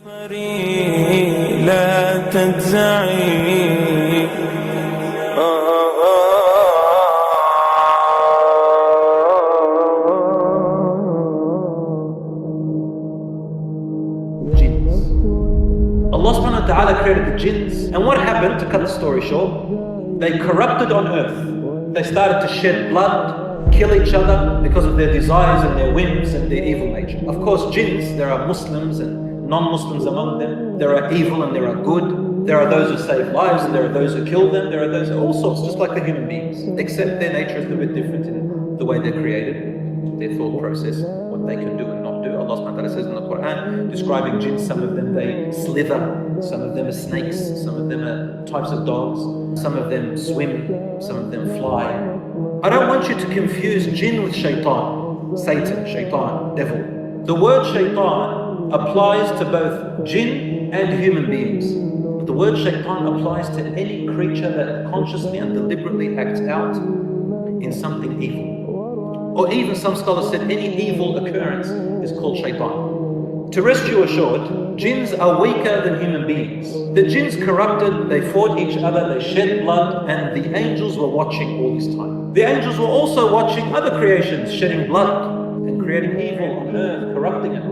لا تجزعي Jinns. Allah subhanahu wa ta'ala created the jinns, and what happened, to cut the story short, they corrupted on earth. They started to shed blood, kill each other because of their desires and their whims and their evil nature. Of course, jinns, there are Muslims and non-Muslims among them. There are evil and there are good. There are those who save lives and there are those who kill them. There are those, all sorts, just like the human beings, except their nature is a little bit different in the way they're created, their thought process, what they can do and not do. Allah subhanahu wa ta'ala says in the Quran, describing jinns, some of them they slither, some of them are snakes, some of them are types of dogs, some of them swim, some of them fly. I don't want you to confuse jinn with shaitan, Satan, shaitan, devil. The word shaitan applies to both jinn and human beings. The word shaitan applies to any creature that consciously and deliberately acts out in something evil. Or even some scholars said any evil occurrence is called shaitan. To rest you assured, jinns are weaker than human beings. The jinns corrupted, they fought each other, they shed blood, and the angels were watching all this time. The angels were also watching other creations shedding blood and creating evil on earth, corrupting it.